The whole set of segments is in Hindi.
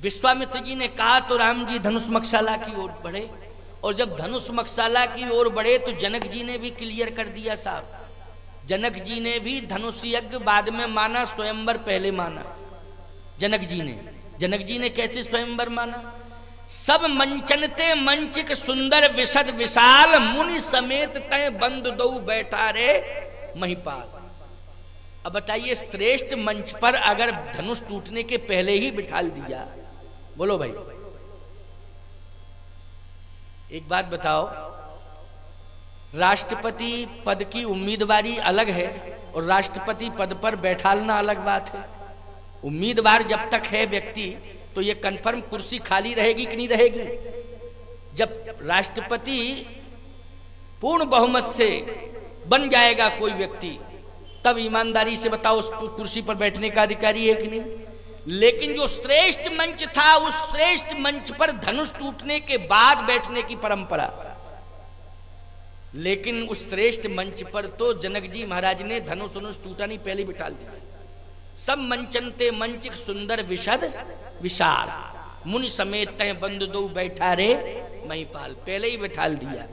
विश्वामित्र जी ने कहा तो राम जी धनुष मकशाला की ओर बढ़े, और जब धनुष मकशाला की ओर बढ़े तो जनक जी ने भी क्लियर कर दिया साहब। जनक जी ने भी धनुष यज्ञ बाद में माना, स्वयंवर पहले माना। जनक जी ने कैसे स्वयंवर माना? सब मंचनते मंचिक सुंदर विशद विशाल, मुनि समेत तय बंद दो बैठा रे महिपाल। अब बताइए, श्रेष्ठ मंच पर अगर धनुष टूटने के पहले ही बिठाल दिया, बोलो भाई एक बात बताओ, राष्ट्रपति पद की उम्मीदवारी अलग है और राष्ट्रपति पद पर बैठालना अलग बात है। उम्मीदवार जब तक है व्यक्ति तो ये कंफर्म कुर्सी खाली रहेगी कि नहीं रहेगी? जब राष्ट्रपति पूर्ण बहुमत से बन जाएगा कोई व्यक्ति, तब ईमानदारी से बताओ उस कुर्सी पर बैठने का अधिकारी है कि नहीं? लेकिन जो श्रेष्ठ मंच था, उस श्रेष्ठ मंच पर धनुष टूटने के बाद बैठने की परंपरा। लेकिन उस श्रेष्ठ मंच पर तो जनक जी महाराज ने धनुष टूटा नहीं, पहले बिठाल दिया। सब मंचनते मंचिक सुंदर विशद विशाल, मुनि समेत तय बंद दो बैठा रे महिपाल, पहले ही बिठाल दिया।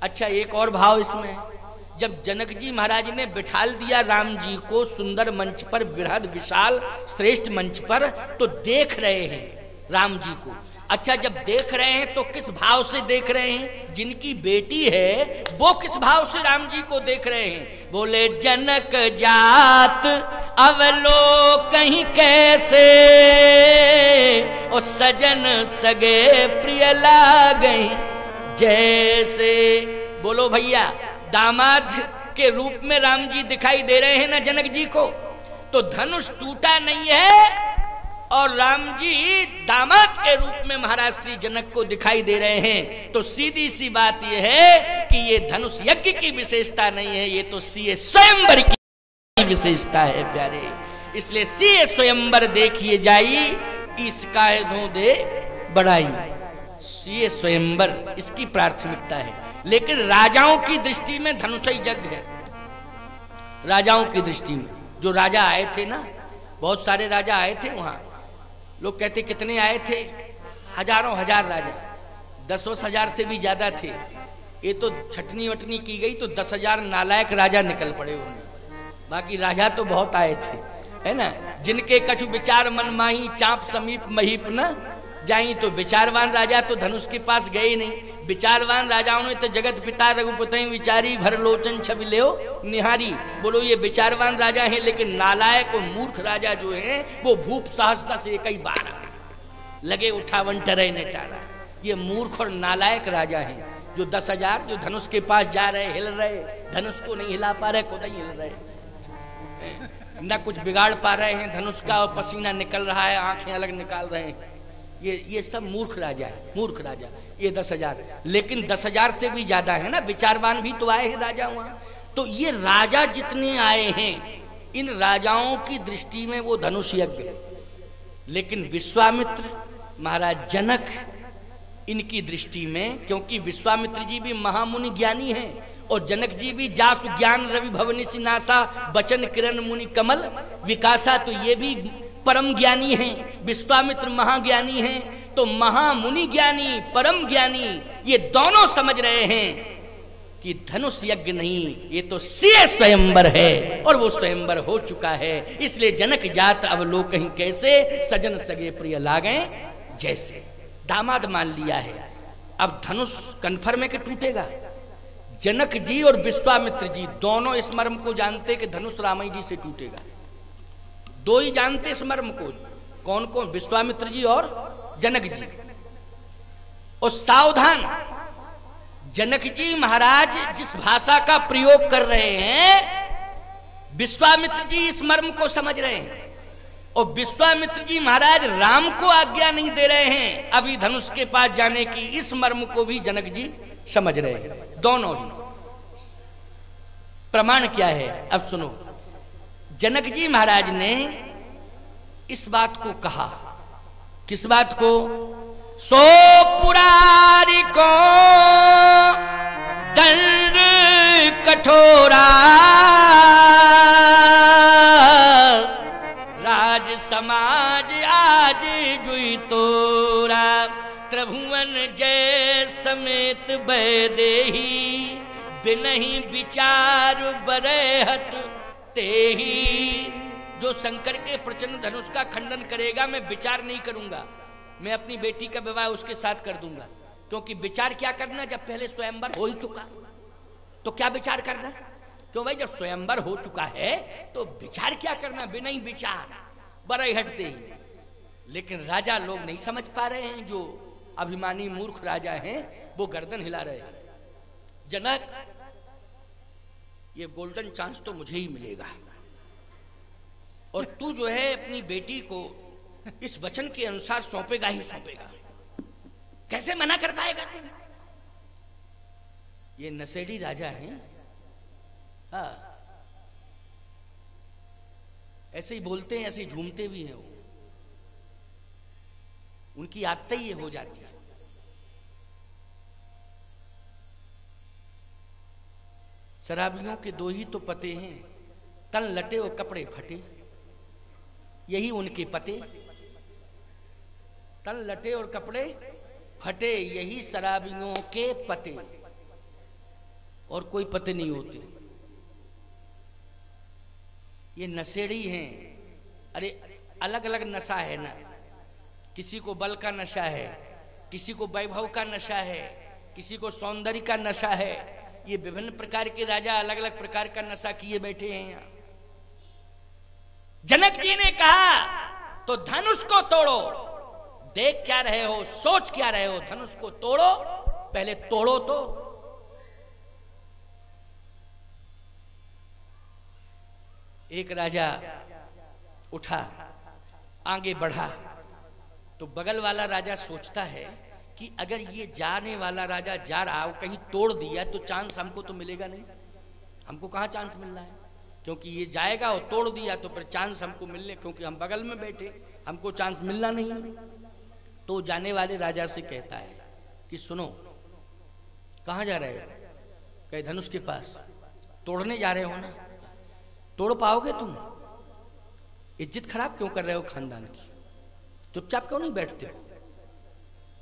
अच्छा, एक और भाव इसमें, जब जनक जी महाराज ने बिठाल दिया राम जी को सुंदर मंच पर, बृहद विशाल श्रेष्ठ मंच पर, तो देख रहे हैं राम जी को। अच्छा, जब देख रहे हैं तो किस भाव से देख रहे हैं? जिनकी बेटी है वो किस भाव से राम जी को देख रहे हैं? बोले जनक जात अवलोकहि कैसे, और सजन सगे प्रिय लागहि जैसे। बोलो भैया, दामाद के रूप में राम जी दिखाई दे रहे हैं ना जनक जी को, तो धनुष टूटा नहीं है और राम जी दामाद के रूप में महाराज श्री जनक को दिखाई दे रहे हैं। तो सीधी सी बात यह है कि ये धनुष यज्ञ की विशेषता नहीं है, ये तो सीए स्वयंवर की विशेषता है प्यारे। इसलिए सीए स्वयंवर देखिए जाई, इसका धो दे बढ़ाई। सीए स्वयंवर इसकी प्राथमिकता है। लेकिन राजाओं की दृष्टि में धनुष यज्ञ है। राजाओं की दृष्टि में जो राजा आए थे ना, बहुत सारे राजा आए थे वहां। लोग कहते कितने आए थे? हजारों हजार राजा, 10-10 हजार से भी ज्यादा थे। ये तो छटनी वटनी की गई तो 10,000 नालायक राजा निकल पड़े उनमें। बाकी राजा तो बहुत आए थे, है ना। जिनके कछु विचार मन माही, चाप समीप महीप न जाई। तो विचारवान राजा तो धनुष के पास गए नहीं। विचारवान राजाओं ने तो जगत पिता रघुपति विचारी, भर लोचन छवि ले निहारी। बोलो ये विचारवान राजा हैं, लेकिन नालायक और मूर्ख राजा जो हैं वो भूप सहस्ता से कई बार लगे उठावन टरे ने टारा। ये मूर्ख और नालायक राजा हैं जो 10,000 जो धनुष के पास जा रहे, हिल रहे, धनुष को नहीं हिला पा रहे, खुद ही हिल रहे, न कुछ बिगाड़ पा रहे हैं धनुष का, और पसीना निकल रहा है, आंखें अलग निकाल रहे हैं। ये सब मूर्ख राजा है, मूर्ख राजा। ये 10,000, लेकिन 10,000 से भी ज्यादा है ना, विचारवान भी तो आए हैं राजा वहां। तो ये राजा जितने आए हैं, इन राजाओं की दृष्टि में वो धनुष यज्ञ। लेकिन विश्वामित्र महाराज जनक, इनकी दृष्टि में, क्योंकि विश्वामित्र जी भी महामुनि ज्ञानी हैं और जनक जी भी जासु ज्ञान रवि भवनि सिनासा, बचन किरण मुनि कमल विकासा, तो ये भी परम ज्ञानी हैं। विश्वामित्र महाज्ञानी हैं। तो महामुनि ज्ञानी, परम ज्ञानी, ये दोनों समझ रहे हैं कि धनुष यज्ञ नहीं, ये तो सीए स्वयंवर है, और वो स्वयंवर हो चुका है। इसलिए जनक जात अवलोकहि कैसे, सजन सगे प्रिय लागे जैसे। दामाद मान लिया है, अब धनुष कन्फर्म है कि टूटेगा। जनक जी और विश्वामित्र जी दोनों इस मर्म को जानते कि धनुष रामई जी से टूटेगा। दो ही जानते इस मर्म को। कौन कौन? विश्वामित्र जी और जनक जी। और सावधान, जनक जी महाराज जिस भाषा का प्रयोग कर रहे हैं, विश्वामित्र जी इस मर्म को समझ रहे हैं, और विश्वामित्र जी महाराज राम को आज्ञा नहीं दे रहे हैं अभी धनुष के पास जाने की। इस मर्म को भी जनक जी समझ रहे हैं, दोनों ही। प्रमाण क्या है? अब सुनो। जनक जी महाराज ने इस बात को कहा। किस बात को? सो पुरारी को दंड कठोरा, राज समाज आज जुई ही तोरा, त्रिभुवन जय समेत वैदेही, बिनहि विचार बरहट तेही। जो शंकर के प्रचंड धनुष का खंडन करेगा, मैं विचार नहीं करूंगा, मैं अपनी बेटी का विवाह उसके साथ कर दूंगा। क्योंकि विचार क्या करना जब पहले स्वयंवर हो ही चुका, तो क्या विचार करना? क्यों भाई, जब स्वयंवर हो चुका है तो विचार क्या करना, बिना ही विचार बड़े हटते ही। लेकिन राजा लोग नहीं समझ पा रहे हैं, जो अभिमानी मूर्ख राजा हैं वो गर्दन हिला रहे हैं। जनक, ये गोल्डन चांस तो मुझे ही मिलेगा, और तू जो है अपनी बेटी को इस वचन के अनुसार सौंपेगा ही सौंपेगा, कैसे मना कर पाएगा तू? ये नशेड़ी राजा हैं, हाँ, ऐसे ही बोलते हैं, ऐसे ही झूमते भी हैं वो, उनकी आदत ही ये हो जाती है। शराबियों के दो ही तो पते हैं, तन लटे और कपड़े फटे, यही उनके पते। तन लटे और कपड़े फटे, यही शराबियों के पते, और कोई पते नहीं होते। ये नशेड़ी हैं। अरे अलग अलग नशा है ना, किसी को बल का नशा है, किसी को वैभव का नशा है, किसी को सौंदर्य का नशा है। ये विभिन्न प्रकार के राजा अलग अलग प्रकार का नशा किए बैठे हैं यहाँ। जनक जी ने कहा तो धनुष को तोड़ो, देख क्या रहे हो, सोच क्या रहे हो, धनुष को तोड़ो, पहले तोड़ो तो। एक राजा उठा, आगे बढ़ा, तो बगल वाला राजा सोचता है कि अगर ये जाने वाला राजा जा रहा हो, कहीं तोड़ दिया तो चांस हमको तो मिलेगा नहीं, हमको कहाँ चांस मिल रहा है, क्योंकि ये जाएगा और तोड़ दिया तो फिर चांस हमको मिलने, क्योंकि हम बगल में बैठे, हमको चांस मिलना नहीं। तो जाने वाले राजा से कहता है कि सुनो, कहाँ जा रहे हो? कहे धनुष के पास। तोड़ने जा रहे हो ना, तोड़ पाओगे तुम? इज्जत खराब क्यों कर रहे हो खानदान की? चुपचाप क्यों नहीं बैठते हो?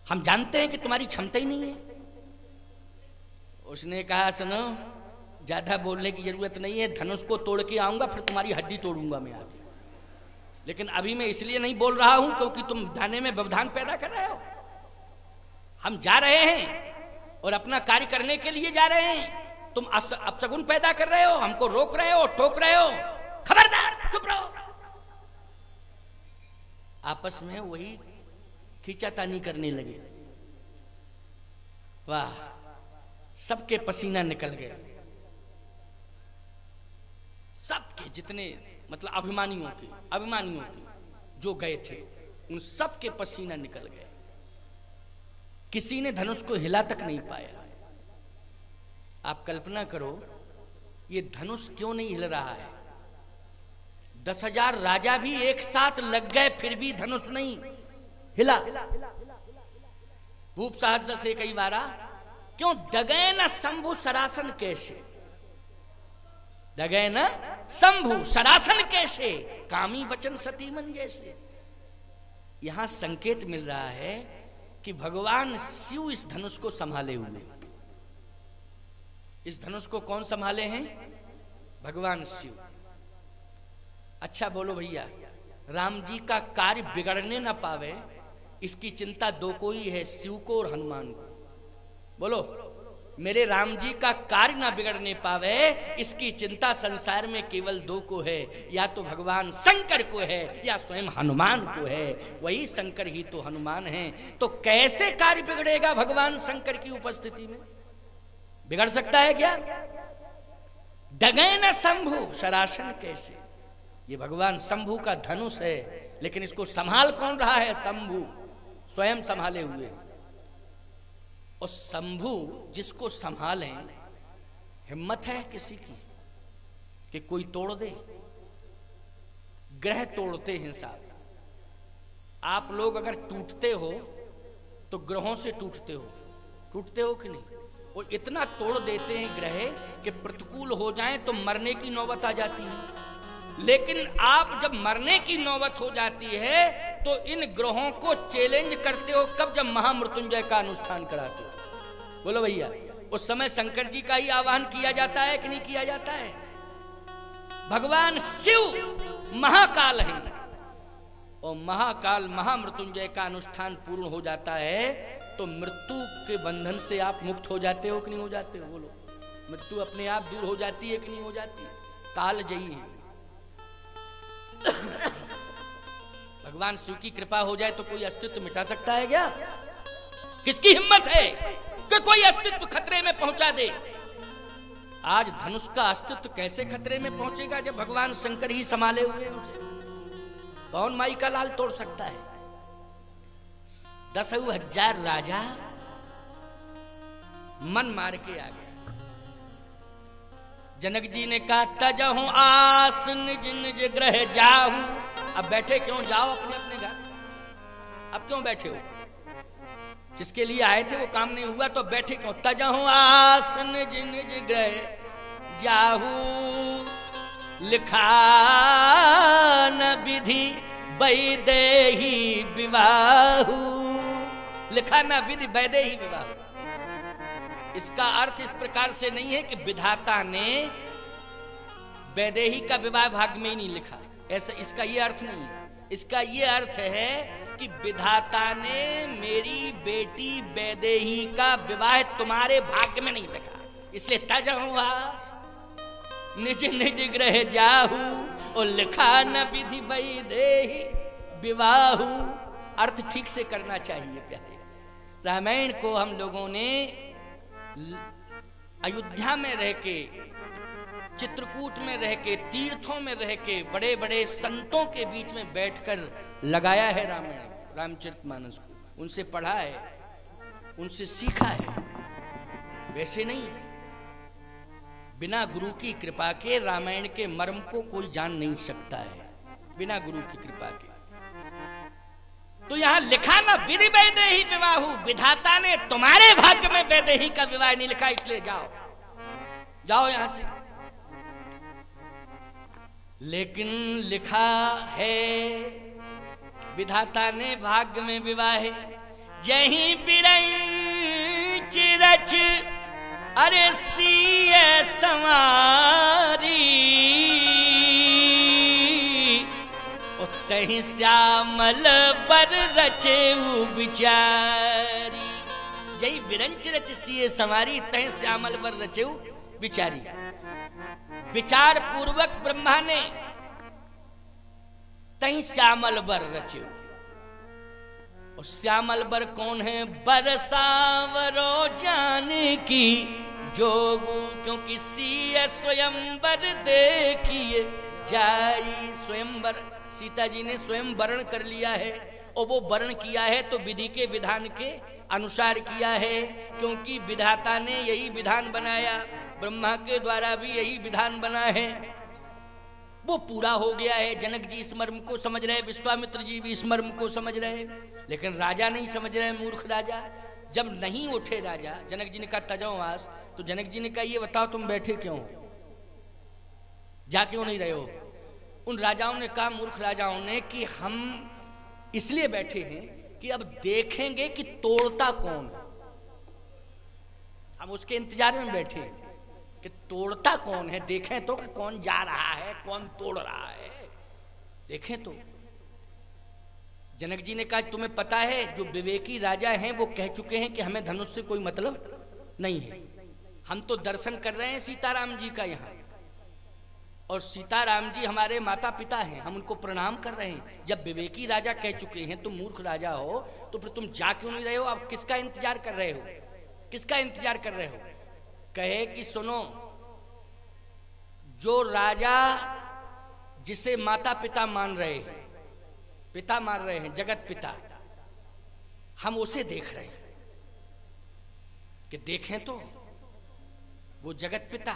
हम जानते हैं कि तुम्हारी क्षमता ही नहीं है। उसने कहा सुनो, ज्यादा बोलने की जरूरत नहीं है, धनुष को तोड़ के आऊंगा, फिर तुम्हारी हड्डी तोड़ूंगा मैं आगे। लेकिन अभी मैं इसलिए नहीं बोल रहा हूं क्योंकि तुम जाने में व्यवधान पैदा कर रहे हो। हम जा रहे हैं और अपना कार्य करने के लिए जा रहे हैं, तुम अपशगुन पैदा कर रहे हो, हमको रोक रहे हो, टोक रहे हो। खबरदार, चुप रहो। आपस में वही खींचातानी करने लगे। वाह, सबके पसीना निकल गए, सबके जितने मतलब अभिमानियों के जो गए थे, उन सबके पसीना निकल गए। किसी ने धनुष को हिला तक नहीं पाया। आप कल्पना करो, ये धनुष क्यों नहीं हिल रहा है? 10,000 राजा भी एक साथ लग गए, फिर भी धनुष नहीं हिला। भूप सहस्त्र से कई बारा, क्यों डगे न शंभु सरासन कैसे, डगे न शंभु सरासन कैसे, कामी वचन सती मन जैसे। यहां संकेत मिल रहा है कि भगवान शिव इस धनुष को संभाले हुए। इस धनुष को कौन संभाले हैं? भगवान शिव। अच्छा बोलो भैया, राम जी का कार्य बिगड़ने ना पावे, इसकी चिंता दो को ही है, शिव को और हनुमान को। बोलो, मेरे राम जी का कार्य ना बिगड़ने पावे, इसकी चिंता संसार में केवल दो को है, या तो भगवान शंकर को है या स्वयं हनुमान को है। वही शंकर ही तो हनुमान है। तो कैसे कार्य बिगड़ेगा भगवान शंकर की उपस्थिति में? बिगड़ सकता है क्या? डगे न शंभु सरासन कैसे। ये भगवान शंभु का धनुष है, लेकिन इसको संभाल कौन रहा है? शंभु स्वयं संभाले हुए। और शंभु जिसको संभालें, हिम्मत है किसी की कि कोई तोड़ दे? ग्रह तोड़ते हैं साहब। आप लोग अगर टूटते हो तो ग्रहों से टूटते हो कि नहीं? वो इतना तोड़ देते हैं ग्रह कि प्रतिकूल हो जाएं तो मरने की नौबत आ जाती है। लेकिन आप जब मरने की नौबत हो जाती है तो इन ग्रहों को चैलेंज करते हो कब? जब महामृत्युंजय का अनुष्ठान कराते हो। बोलो भैया, उस समय शंकर जी का ही आवाहन किया जाता है कि नहीं किया जाता है? भगवान शिव महाकाल है, और महाकाल महामृत्युंजय का अनुष्ठान पूर्ण हो जाता है तो मृत्यु के बंधन से आप मुक्त हो जाते हो कि नहीं हो जाते हो? बोलो, मृत्यु अपने आप दूर हो जाती है कि नहीं हो जाती है? काल जयी है। भगवान शिव की कृपा हो जाए तो कोई अस्तित्व मिटा सकता है क्या? किसकी हिम्मत है कि कोई अस्तित्व खतरे में पहुंचा दे? आज धनुष का अस्तित्व कैसे खतरे में पहुंचेगा जब भगवान शंकर ही संभाले हुए हैं उसे? कौन माई का लाल तोड़ सकता है? 10,000 राजा मन मार के आ गए। जनक जी ने कहा तजहु आस निज निज ग्रह जाहू। अब बैठे क्यों? जाओ अपने अपने घर। अब क्यों बैठे हो? जिसके लिए आए थे वो काम नहीं हुआ तो बैठे क्यों? तजहु आस निज निज ग्रह जाहू, लिखा न विधि वैदेही विवाहू। लिखा न विधि वैदेही विवाह। इसका अर्थ इस प्रकार से नहीं है कि विधाता ने वैदेही का विवाह भाग्य में ही नहीं लिखा, ऐसा इसका ये अर्थ नहीं है। इसका ये अर्थ है कि विधाता ने मेरी बेटी वैदेही का विवाह तुम्हारे भाग्य में नहीं लिखा, इसलिए तजहु आस निज निज ग्रह जाहू और लिखा न विधि वैदेही विवाहू। अर्थ ठीक से करना चाहिए प्यारे। रामायण को हम लोगों ने अयोध्या में रह के, चित्रकूट में रह के, तीर्थों में रह के, बड़े बड़े संतों के बीच में बैठकर लगाया है रामायण, रामचरितमानस को। उनसे पढ़ा है, उनसे सीखा है। वैसे नहीं, बिना गुरु की कृपा के रामायण के मर्म को कोई जान नहीं सकता है, बिना गुरु की कृपा के। तो यहां लिखा ना विधि वैदेही विवाहू, विधाता ने तुम्हारे भाग्य में वैदेही का विवाह नहीं लिखा, इसलिए जाओ जाओ यहां से। लेकिन लिखा है विधाता ने भाग्य में विवाह है। जहीं बिरंच रच अरे सीए समारी, तहीं श्यामल बर रचे बिचारी। जही बिरंच रच सीए समारी, तहीं श्यामल बर रचे बिचारी। विचार पूर्वक ब्रह्मा ने तहीं श्यामल बर रचे। और श्यामल बर कौन है? बरसावरो जाने की जोगू, क्योंकि सीए स्वयंवर देखिए जाई। स्वयंवर सीता जी ने स्वयं वर्ण कर लिया है, और वो वर्ण किया है तो विधि के विधान के अनुसार किया है, क्योंकि विधाता ने यही विधान बनाया, ब्रह्मा के द्वारा भी यही विधान बना है। वो पूरा हो गया है। जनक जी इस मर्म को समझ रहे, विश्वामित्र जी भी इस मर्म को समझ रहे, लेकिन राजा नहीं समझ रहे, मूर्ख राजा। जब नहीं उठे राजा, जनक जी ने कहा तजहु आस, तो जनक जी ने कहा ये बताओ तुम बैठे क्यों, जा क्यों नहीं रहे हो? उन राजाओं ने कहा, मूर्ख राजाओं ने, कि हम इसलिए बैठे हैं कि अब देखेंगे कि तोड़ता कौन है। हम उसके इंतजार में बैठे हैं कि तोड़ता कौन है, देखें तो कि कौन जा रहा है, कौन तोड़ रहा है, देखें तो। जनक जी ने कहा तुम्हें पता है जो विवेकी राजा हैं वो कह चुके हैं कि हमें धनुष से कोई मतलब नहीं है। हम तो दर्शन कर रहे हैं सीताराम जी का यहाँ, और सीताराम जी हमारे माता पिता हैं, हम उनको प्रणाम कर रहे हैं। जब विवेकी राजा कह चुके हैं, तुम मूर्ख राजा हो, तो फिर तुम जा क्यों नहीं रहे हो? आप किसका इंतजार कर रहे हो? किसका इंतजार कर रहे हो? कहे कि सुनो, जो राजा जिसे माता पिता मान रहे हैं, पिता मान रहे हैं, जगत पिता, हम उसे देख रहे हैं कि देखें तो वो जगत पिता।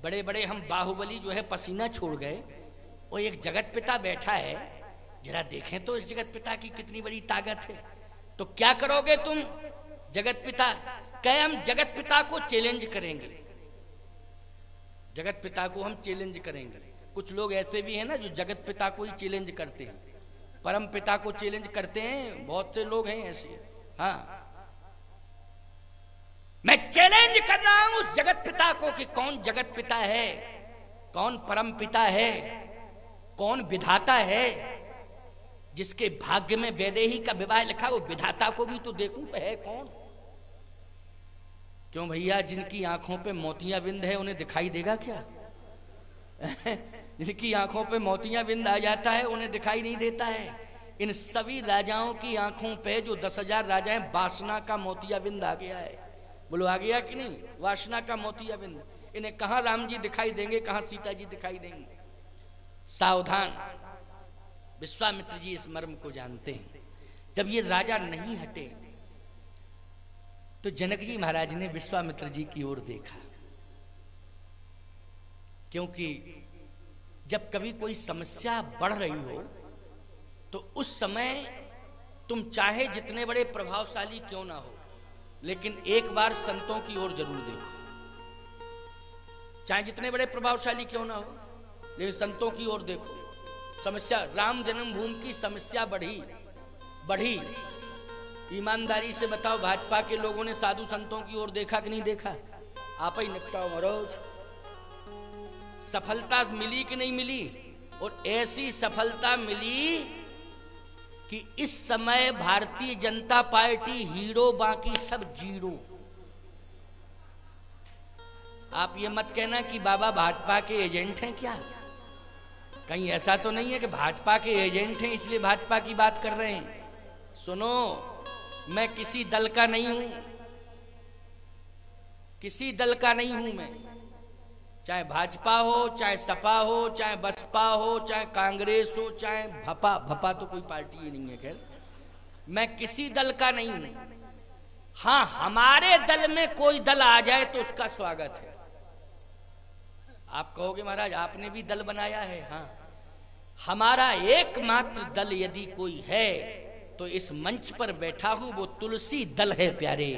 बड़े बड़े हम बाहुबली जो है पसीना छोड़ गए, वो एक जगत पिता बैठा है, जरा देखें तो इस जगत पिता की कितनी बड़ी ताकत है। तो क्या करोगे तुम जगत पिता? कहे हम जगत पिता को चैलेंज करेंगे, जगत पिता को हम चैलेंज करेंगे। कुछ लोग ऐसे भी हैं ना जो जगत पिता को ही चैलेंज करते हैं, परम पिता को चैलेंज करते हैं, बहुत से लोग हैं ऐसे। हाँ, मैं चैलेंज कर रहा हूं उस जगत पिता को कि कौन जगत पिता है, कौन परम पिता है, कौन विधाता है, जिसके भाग्य में वैदेही का विवाह लिखा, वो विधाता को भी तो देखूं है कौन। क्यों भैया, जिनकी आंखों पे मोतियां बिंद है उन्हें दिखाई देगा क्या? जिनकी आंखों पे मोतियां बिंद आ जाता है उन्हें दिखाई नहीं देता है। इन सभी राजाओं की आंखों पे, जो 10,000 राजा हैं, वासना का मोतिया बिंद आ गया है। बोलो आ गया कि नहीं? वासना का मोतिया बिंद। इन्हें कहां राम जी दिखाई देंगे, कहां सीता जी दिखाई देंगे। सावधान, विश्वामित्र जी इस मर्म को जानते हैं। जब ये राजा नहीं हटे तो जनक जी महाराज ने विश्वामित्र जी की ओर देखा, क्योंकि जब कभी कोई समस्या बढ़ रही हो तो उस समय तुम चाहे जितने बड़े प्रभावशाली क्यों ना हो, लेकिन एक बार संतों की ओर जरूर देखो। चाहे जितने बड़े प्रभावशाली क्यों ना हो, लेकिन संतों की ओर देखो। समस्या, राम जन्मभूमि की समस्या बढ़ी। ईमानदारी से बताओ, भाजपा के लोगों ने साधु संतों की ओर देखा कि नहीं देखा? आप ही निपटाओ महाराज। सफलता मिली कि नहीं मिली? और ऐसी सफलता मिली कि इस समय भारतीय जनता पार्टी हीरो, बाकी सब जीरो। आप ये मत कहना कि बाबा भाजपा के एजेंट हैं क्या। कहीं ऐसा तो नहीं है कि भाजपा के एजेंट हैं इसलिए भाजपा की बात कर रहे हैं। सुनो, मैं किसी दल का नहीं हूं, किसी दल का नहीं हूं मैं। चाहे भाजपा हो, चाहे सपा हो, चाहे बसपा हो, चाहे कांग्रेस हो, चाहे भपा तो कोई पार्टी ही नहीं है। खैर, मैं किसी दल का नहीं हूं। हाँ, हमारे दल में कोई दल आ जाए तो उसका स्वागत है। आप कहोगे महाराज आपने भी दल बनाया है। हाँ, हमारा एकमात्र दल यदि कोई है तो इस मंच पर बैठा हूं, वो तुलसी दल है प्यारे।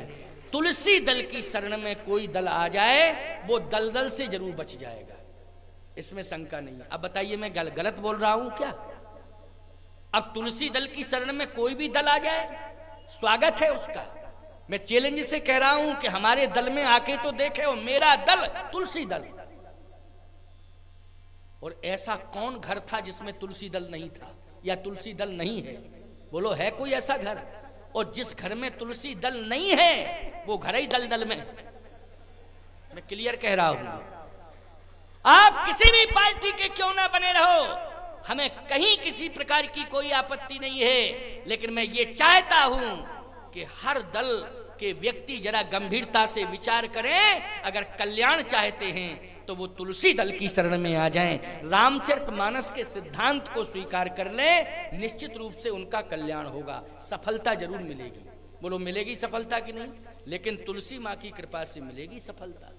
तुलसी दल की शरण में कोई दल आ जाए वो दलदल से जरूर बच जाएगा, इसमें शंका नहीं है। अब बताइए मैं गलत बोल रहा हूं क्या? अब तुलसी दल की शरण में कोई भी दल आ जाए, स्वागत है उसका। मैं चैलेंज से कह रहा हूं कि हमारे दल में आके तो देखे, वो मेरा दल तुलसी दल। और ऐसा कौन घर था जिसमें तुलसी दल नहीं था, या तुलसी दल नहीं है? बोलो, है कोई ऐसा घर? और जिस घर में तुलसी दल नहीं है वो घर ही दल में। मैं क्लियर कह रहा हूं। आप किसी भी पार्टी के क्यों ना बने रहो, हमें कहीं किसी प्रकार की कोई आपत्ति नहीं है, लेकिन मैं ये चाहता हूं कि हर दल के व्यक्ति जरा गंभीरता से विचार करें। अगर कल्याण चाहते हैं तो वो तुलसी दल की शरण में आ जाएं, रामचरितमानस के सिद्धांत को स्वीकार कर ले, निश्चित रूप से उनका कल्याण होगा, सफलता जरूर मिलेगी। बोलो मिलेगी सफलता कि नहीं? लेकिन तुलसी माँ की कृपा से मिलेगी सफलता,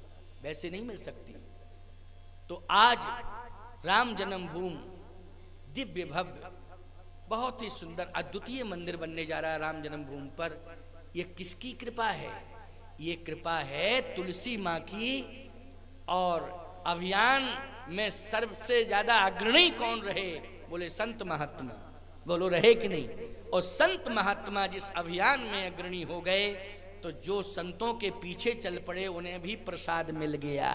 वैसे नहीं मिल सकती। तो आज राम जन्मभूमि दिव्य भव्य, बहुत ही सुंदर अद्वितीय मंदिर बनने जा रहा है राम जन्मभूमि पर। ये किसकी कृपा है? ये कृपा है तुलसी माँ की। और अभियान में सबसे ज्यादा अग्रणी कौन रहे? बोले संत महात्मा। बोलो रहे कि नहीं? और संत महात्मा जिस अभियान में अग्रणी हो गए तो जो संतों के पीछे चल पड़े उन्हें भी प्रसाद मिल गया।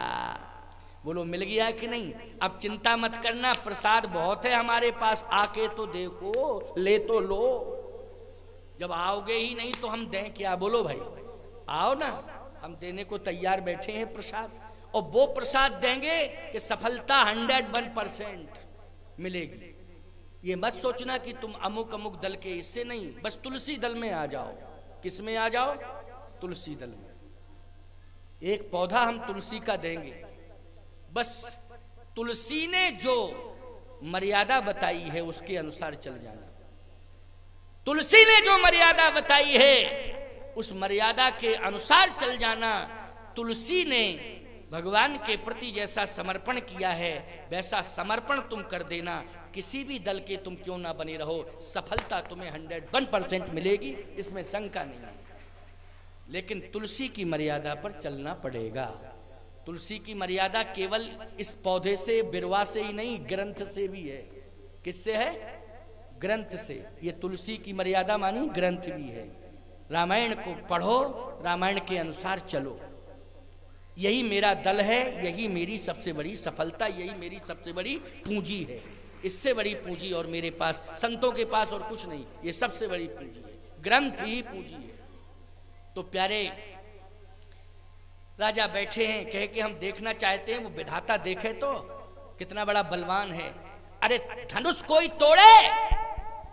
बोलो मिल गया कि नहीं? अब चिंता मत करना, प्रसाद बहुत है हमारे पास, आके तो देखो, ले तो लो। जब आओगे ही नहीं तो हम दें क्या? बोलो भाई आओ ना, हम देने को तैयार बैठे हैं प्रसाद। और वो प्रसाद देंगे कि सफलता 101% मिलेगी। ये मत सोचना कि तुम अमुक अमुक दल के, इससे नहीं, बस तुलसी दल में आ जाओ। किस में आ जाओ? तुलसी दल में। एक पौधा हम तुलसी का देंगे, बस तुलसी ने जो मर्यादा बताई है उसके अनुसार चल जाना। तुलसी ने जो मर्यादा बताई है उस मर्यादा के अनुसार चल जाना। तुलसी ने भगवान के प्रति जैसा समर्पण किया है वैसा समर्पण तुम कर देना। किसी भी दल के तुम क्यों ना बने रहो, सफलता तुम्हें 101% मिलेगी, इसमें शंका नहीं है। लेकिन तुलसी की मर्यादा पर चलना पड़ेगा। तुलसी की मर्यादा केवल इस पौधे से, बिरवा से ही नहीं, ग्रंथ से भी है। किससे है? ग्रंथ से। ये तुलसी की मर्यादा मानी ग्रंथ भी है। रामायण को पढ़ो, रामायण के अनुसार चलो। यही मेरा दल है, यही मेरी सबसे बड़ी सफलता, यही मेरी सबसे बड़ी पूंजी है। इससे बड़ी पूंजी और मेरे पास, संतों के पास और कुछ नहीं, ये सबसे बड़ी पूंजी है, ग्रंथ ही पूंजी है। तो प्यारे राजा बैठे हैं, कहे कि हम देखना चाहते हैं, वो विधाता देखे तो कितना बड़ा बलवान है। अरे धनुष कोई तोड़े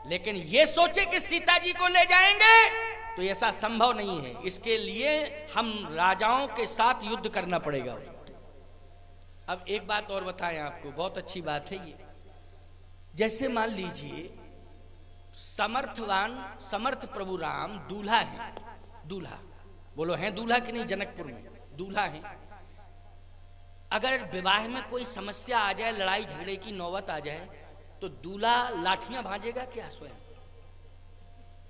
लेकिन ये सोचे कि सीता जी को ले जाएंगे, तो ऐसा संभव नहीं है। इसके लिए हम राजाओं के साथ युद्ध करना पड़ेगा। अब एक बात और बताएं आपको, बहुत अच्छी बात है ये। जैसे मान लीजिए समर्थ प्रभु राम दूल्हा है, दूल्हा बोलो हैं दूल्हा कि नहीं, जनकपुर में दूल्हा है। अगर विवाह में कोई समस्या आ जाए, लड़ाई झगड़े की नौबत आ जाए, तो दूल्हा लाठियां भांजेगा क्या स्वयं?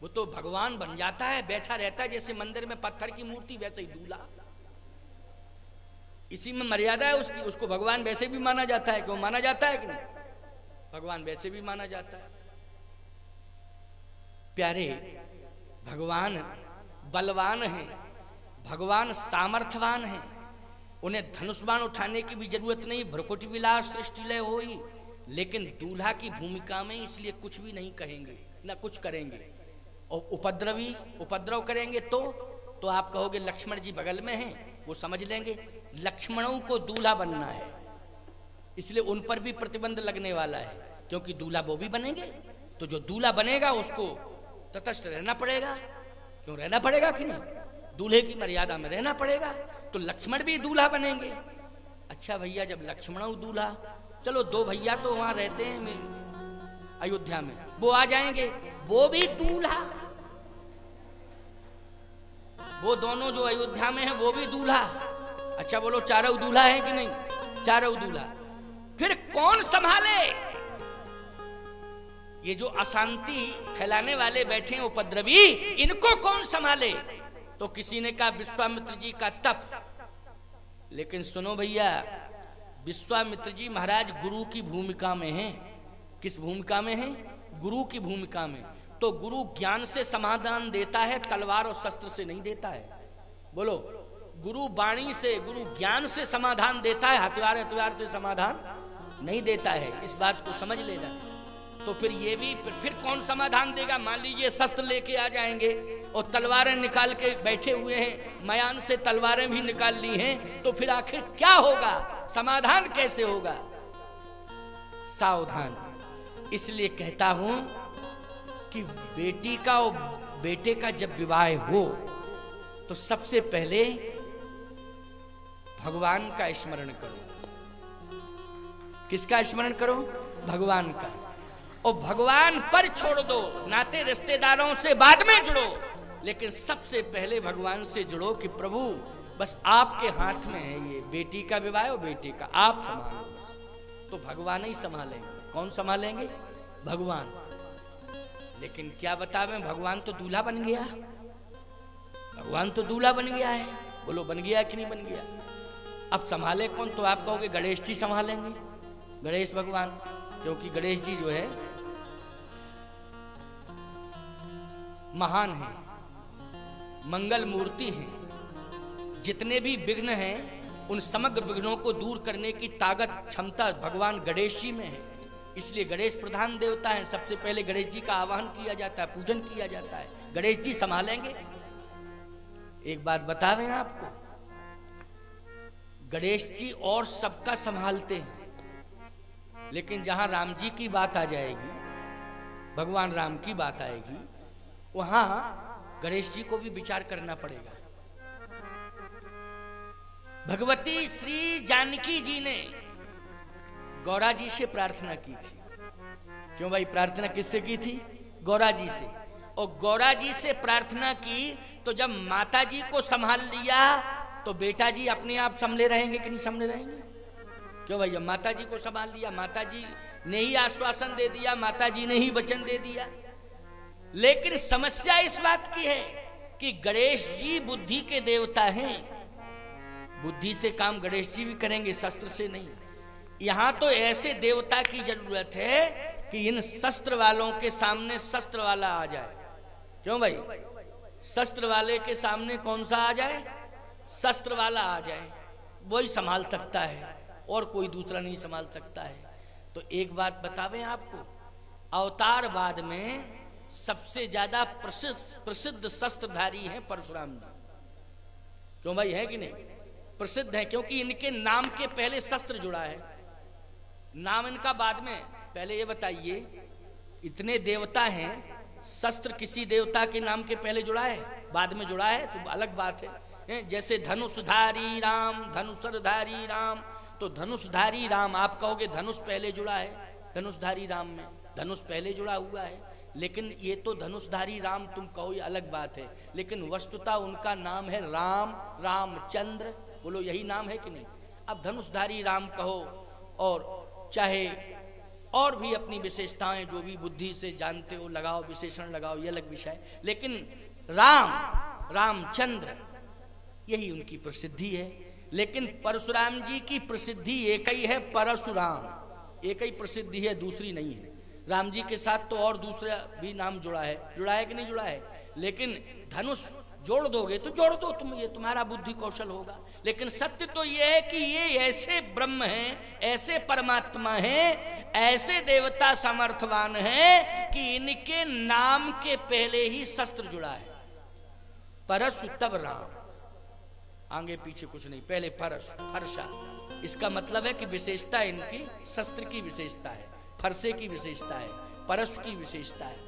वो तो भगवान बन जाता है, बैठा रहता है जैसे मंदिर में पत्थर की मूर्ति, वैसे ही दूल्हा। इसी में मर्यादा है उसकी। उसको भगवान वैसे भी माना जाता है, क्यों माना जाता है कि नहीं? भगवान वैसे भी माना जाता है। प्यारे, भगवान बलवान है, भगवान सामर्थ्यवान है। उन्हें धनुष्बाण उठाने की भी जरूरत नहीं, भ्रकुट विलास सृष्टिलय होई, लेकिन दूल्हा की भूमिका में इसलिए कुछ भी नहीं कहेंगे, ना कुछ करेंगे। और उपद्रव करेंगे तो आप कहोगे लक्ष्मण जी बगल में हैं, वो समझ लेंगे लक्ष्मणों को दूल्हा बनना है, इसलिए उन पर भी प्रतिबंध लगने वाला है। क्योंकि दूल्हा वो भी बनेंगे, तो जो दूल्हा बनेगा उसको तटस्थ रहना पड़ेगा। क्यों रहना पड़ेगा कि नहीं? दूल्हे की मर्यादा में रहना पड़ेगा। तो लक्ष्मण भी दूल्हा बनेंगे। अच्छा भैया, जब लक्ष्मण दूल्हा, चलो दो भैया तो वहां रहते हैं अयोध्या में, वो आ जाएंगे, वो भी दूल्हा। वो दोनों जो अयोध्या में है वो भी दूल्हा। अच्छा बोलो, चारों दूल्हा है कि नहीं? चारों दूल्हा। फिर कौन संभाले? ये जो अशांति फैलाने वाले बैठे हैं उपद्रवी, इनको कौन संभाले? तो किसी ने कहा विश्वामित्र जी का तप। लेकिन सुनो भैया, विश्वामित्र जी महाराज गुरु की भूमिका में हैं। किस भूमिका में हैं? गुरु की भूमिका में। तो गुरु ज्ञान से समाधान देता है, तलवार और शस्त्र से नहीं देता है। बोलो, गुरु वाणी से, गुरु ज्ञान से समाधान देता है, हथियार से समाधान नहीं देता है। इस बात को समझ लेना। तो फिर ये भी फिर कौन समाधान देगा? मान लीजिए शस्त्र लेके आ जाएंगे और तलवारें निकाल के बैठे हुए हैं, मयान से तलवारें भी निकाल ली हैं, तो फिर आखिर क्या होगा? समाधान कैसे होगा? सावधान। इसलिए कहता हूं कि बेटी का और बेटे का जब विवाह हो तो सबसे पहले भगवान का स्मरण करो। किसका स्मरण करो? भगवान का। और भगवान पर छोड़ दो, नाते रिश्तेदारों से बाद में जुड़ो, लेकिन सबसे पहले भगवान से जुड़ो कि प्रभु बस आपके हाथ में है ये बेटी का विवाह और बेटे का, आप संभालो बस। तो भगवान ही संभालेंगे। कौन संभालेंगे? भगवान। लेकिन क्या बतावें, भगवान तो दूल्हा बन गया। भगवान तो दूल्हा बन गया है। बोलो, बन गया कि नहीं बन गया? अब संभाले कौन? तो आप कहोगे गणेश जी संभालेंगे, गणेश भगवान। क्योंकि गणेश जी जो है महान है, मंगल मूर्ति है। जितने भी विघ्न हैं उन समग्र विघ्नों को दूर करने की ताकत, क्षमता भगवान गणेश जी में है। इसलिए गणेश प्रधान देवता है। सबसे पहले गणेश जी का आवाहन किया जाता है, पूजन किया जाता है। गणेश जी संभालेंगे। एक बात बतावें आपको, गणेश जी और सबका संभालते हैं, लेकिन जहां राम जी की बात आ जाएगी, भगवान राम की बात आएगी, वहां गणेश जी को भी विचार करना पड़ेगा। भगवती श्री जानकी जी ने गौरा जी से प्रार्थना की थी। क्यों भाई? प्रार्थना किससे की थी? गौरा जी से। और गौरा जी से प्रार्थना की तो जब माता जी को संभाल लिया तो बेटा जी अपने आप संभले रहेंगे कि नहीं संभले रहेंगे? क्यों भाई? जब माता जी को संभाल लिया, माता जी ने ही आश्वासन दे दिया, माता जी ने ही वचन दे दिया। लेकिन समस्या इस बात की है कि गणेश जी बुद्धि के देवता हैं। बुद्धि से काम गणेश जी भी करेंगे, शस्त्र से नहीं। यहां तो ऐसे देवता की जरूरत है कि इन शस्त्र वालों के सामने शस्त्र वाला आ जाए। क्यों भाई? शस्त्र वाले के सामने कौन सा आ जाए? शस्त्र वाला आ जाए, वही संभाल सकता है और कोई दूसरा नहीं संभाल सकता है। तो एक बात बतावें आपको, अवतारवाद में सबसे ज्यादा प्रसिद्ध शस्त्रधारी हैं परशुराम जी। क्यों भाई, है कि नहीं? प्रसिद्ध है क्योंकि इनके नाम के पहले शस्त्र जुड़ा है, नाम इनका बाद में। पहले ये बताइए, इतने देवता हैं, शस्त्र किसी देवता के नाम के पहले जुड़ा है? बाद में जुड़ा है तो अलग बात है। जैसे धनुषधारी राम, धनुषधारी राम, तो धनुषधारी राम आप कहोगे धनुष पहले जुड़ा है, धनुषधारी राम में धनुष पहले जुड़ा हुआ है, लेकिन ये तो धनुषधारी राम तुम कहो ये अलग बात है, लेकिन वस्तुतः उनका नाम है राम, रामचंद्र। बोलो यही नाम है कि नहीं? अब धनुषधारी राम कहो और चाहे और भी अपनी विशेषताएं जो भी बुद्धि से जानते हो लगाओ, विशेषण लगाओ, ये अलग विषय, लेकिन राम, रामचंद्र यही उनकी प्रसिद्धि है। लेकिन परशुराम जी की प्रसिद्धि एक ही है, परशुराम एक ही प्रसिद्धि है, दूसरी नहीं है। राम जी के साथ तो और दूसरा भी नाम जुड़ा है कि नहीं जुड़ा है, लेकिन धनुष जोड़ दोगे तो जोड़ दो तुम, ये तुम्हारा बुद्धि कौशल होगा। लेकिन सत्य तो ये है कि ये ऐसे ब्रह्म हैं, ऐसे परमात्मा हैं, ऐसे देवता समर्थवान हैं कि इनके नाम के पहले ही शस्त्र जुड़ा है। परशु तब राम, आगे पीछे कुछ नहीं, पहले परशु, फरसा। इसका मतलब है कि विशेषता इनकी शस्त्र की विशेषता है, फरसे की विशेषता है, परशु की विशेषता है।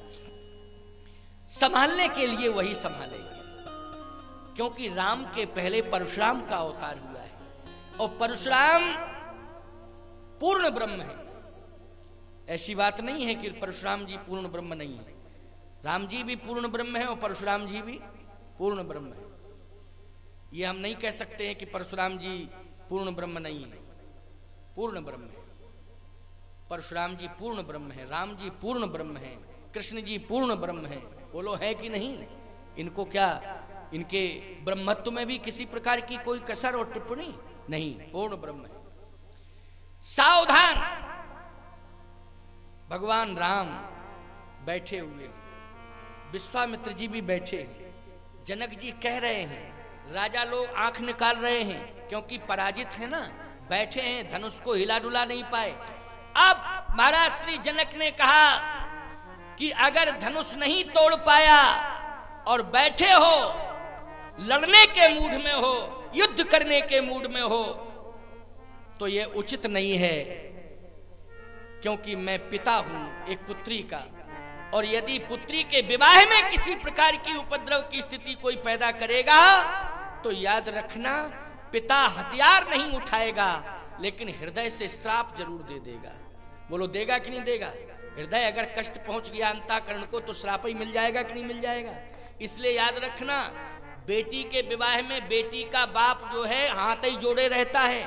संभालने के लिए वही संभालेंगे, क्योंकि राम के पहले परशुराम का अवतार हुआ है और परशुराम पूर्ण ब्रह्म है। ऐसी बात नहीं है कि परशुराम जी पूर्ण ब्रह्म नहीं है। राम जी भी पूर्ण ब्रह्म है और परशुराम जी भी पूर्ण ब्रह्म है। ये हम नहीं कह सकते हैं कि परशुराम जी पूर्ण ब्रह्म नहीं है, पूर्ण ब्रह्म है। परशुराम जी पूर्ण ब्रह्म है, राम जी पूर्ण ब्रह्म है, कृष्ण जी पूर्ण ब्रह्म है। बोलो है कि नहीं? इनको क्या, इनके ब्रह्मत्व में भी किसी प्रकार की कोई कसर और टिप्पणी नहीं, पूर्ण ब्रह्म है। सावधान, भगवान राम बैठे हुए, विश्वामित्र जी भी बैठे हैं, जनक जी कह रहे हैं, राजा लोग आंख निकाल रहे हैं क्योंकि पराजित है ना, बैठे हैं, धनुष को हिला डुला नहीं पाए। अब महाराज श्री जनक ने कहा कि अगर धनुष नहीं तोड़ पाया और बैठे हो, लड़ने के मूड में हो, युद्ध करने के मूड में हो, तो यह उचित नहीं है, क्योंकि मैं पिता हूं एक पुत्री का, और यदि पुत्री के विवाह में किसी प्रकार की उपद्रव की स्थिति कोई पैदा करेगा तो याद रखना, पिता हथियार नहीं उठाएगा लेकिन हृदय से श्राप जरूर दे देगा। बोलो देगा कि नहीं देगा? हृदय अगर कष्ट पहुंच गया अंतःकरण को तो श्राप ही मिल जाएगा कि नहीं मिल जाएगा? इसलिए याद रखना, बेटी के विवाह में बेटी का बाप जो है हाथ ही जोड़े रहता है,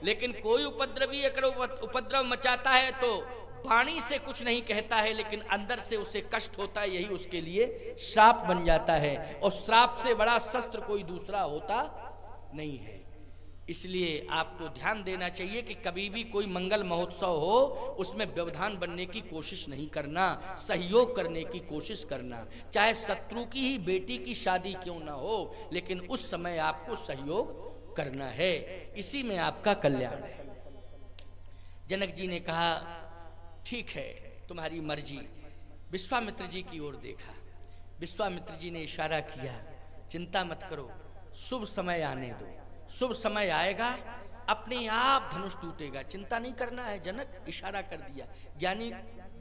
लेकिन कोई उपद्रवी अगर उपद्रव मचाता है तो वाणी से कुछ नहीं कहता है, लेकिन अंदर से उसे कष्ट होता है, यही उसके लिए श्राप बन जाता है, और श्राप से बड़ा शस्त्र कोई दूसरा होता नहीं है। इसलिए आपको ध्यान देना चाहिए कि कभी भी कोई मंगल महोत्सव हो उसमें व्यवधान बनने की कोशिश नहीं करना, सहयोग करने की कोशिश करना, चाहे शत्रु की ही बेटी की शादी क्यों ना हो, लेकिन उस समय आपको सहयोग करना है, इसी में आपका कल्याण है। जनक जी ने कहा ठीक है तुम्हारी मर्जी। विश्वामित्र जी की ओर देखा, विश्वामित्र जी ने इशारा किया, चिंता मत करो, शुभ समय आने दो, शुभ समय आएगा, अपने आप धनुष टूटेगा, चिंता नहीं करना है। जनक इशारा कर दिया।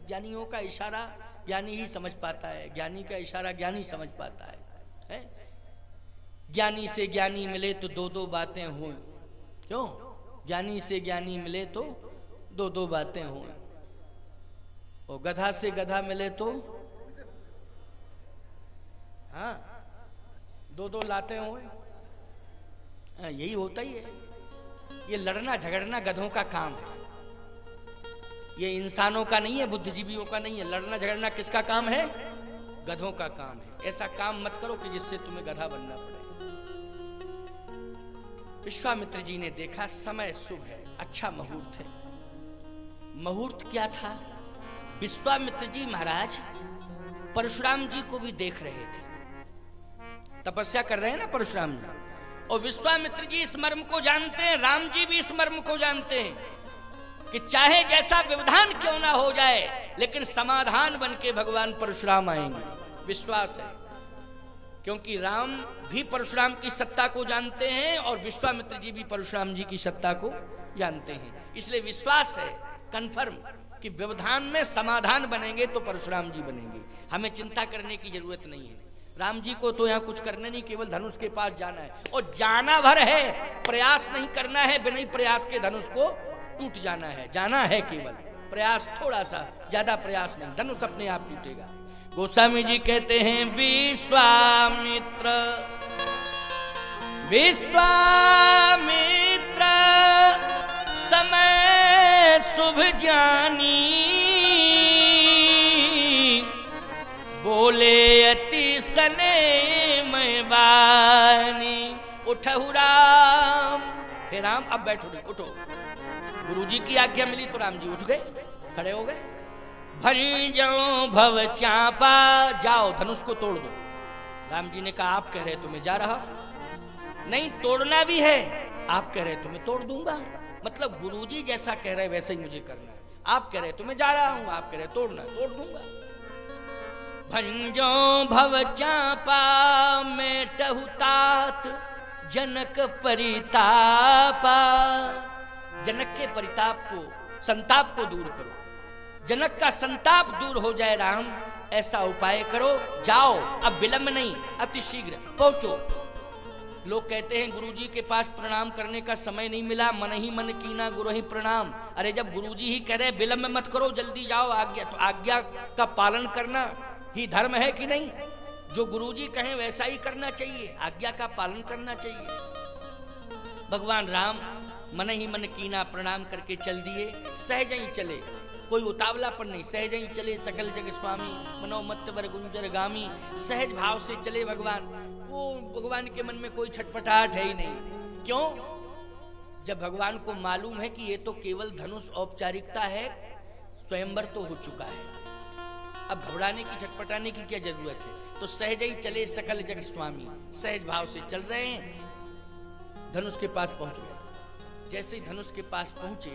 ज्ञानियों का इशारा ज्ञानी ही समझ पाता है, ज्ञानी का इशारा ज्ञानी समझ पाता है? ज्ञानी से ज्ञानी मिले तो दो दो बातें हों। क्यों? ज्ञानी से ज्ञानी मिले तो दो दो बातें हों, और गधा से गधा मिले तो हाँ दो दो लाते हों। यही होता ही है। ये लड़ना झगड़ना गधों का काम है, ये इंसानों का नहीं है, बुद्धिजीवियों का नहीं है। लड़ना झगड़ना किसका काम है? गधों का काम है। ऐसा काम मत करो कि जिससे तुम्हें गधा बनना पड़े। विश्वामित्र जी ने देखा समय शुभ है, अच्छा मुहूर्त है। मुहूर्त क्या था? विश्वामित्र जी महाराज परशुराम जी को भी देख रहे थे, तपस्या कर रहे हैं ना परशुराम जी, और विश्वामित्र जी इस मर्म को जानते हैं, राम जी भी इस मर्म को जानते हैं कि चाहे जैसा व्यवधान क्यों ना हो जाए, लेकिन समाधान बन के भगवान परशुराम आएंगे। विश्वास है, क्योंकि राम भी परशुराम की सत्ता को जानते हैं और विश्वामित्र जी भी परशुराम जी की सत्ता को जानते हैं। इसलिए विश्वास है कन्फर्म कि व्यवधान में समाधान बनेंगे तो परशुराम जी बनेंगे। हमें चिंता करने की जरूरत नहीं है। राम जी को तो यहाँ कुछ करने नहीं, केवल धनुष के पास जाना है, और जाना भर है, प्रयास नहीं करना है। बिना प्रयास के धनुष को टूट जाना है, जाना है केवल, प्रयास थोड़ा सा, ज्यादा प्रयास नहीं, धनुष अपने आप टूटेगा। गोस्वामी जी कहते हैं विश्वामित्र विश्वामित्र समय शुभ जानी, बोले अति सने मैं बानी। उठहु राम, हे राम अब बैठो, उठो। गुरुजी की आज्ञा मिली तो राम जी उठ गए, खड़े हो गए। भंजो भव चापा, जाओ धनुष को तोड़ दो। राम जी ने कहा आप कह रहे तो मैं जा रहा, नहीं तोड़ना भी है, आप कह रहे तो मैं तोड़ दूंगा। मतलब गुरुजी जैसा कह रहे वैसे ही मुझे करना है। आप कह रहे तो मैं जा रहा हूं, आप कह रहे तोड़ना, तोड़ दूंगा। भंजो भव चापा मेटहु तात, जनक परितापा। जनक के परिताप को, संताप को दूर करो, जनक का संताप दूर हो जाए राम, ऐसा उपाय करो। जाओ, अब विलंब नहीं, अति शीघ्र पहुंचो। लोग कहते हैं गुरुजी के पास प्रणाम करने का समय नहीं मिला, मन ही मन कीना गुरु ही प्रणाम। अरे जब गुरुजी ही कह रहे विलंब मत करो, जल्दी जाओ, आज्ञा तो आज्ञा का पालन करना ही धर्म है कि नहीं? जो गुरुजी कहें वैसा ही करना चाहिए, आज्ञा का पालन करना चाहिए। भगवान राम मन ही मन कीना प्रणाम करके चल दिए, सहज ही चले, कोई उतावलापन नहीं, सहज ही चले। सकल जग स्वामी मनोमत वर गुंजर गामी, सहज भाव से चले भगवान। वो भगवान के मन में कोई छटपटाहट है ही नहीं। क्यों? जब भगवान को मालूम है कि ये तो केवल धनुष औपचारिकता है, स्वयंवर तो हो चुका है, अब घबराने की छटपटाने की क्या जरूरत है। तो सहज ही चले सकल जग स्वामी, सहज भाव से चल रहे हैं, धनुष के पास पहुंच गए। जैसे ही धनुष के पास पहुंचे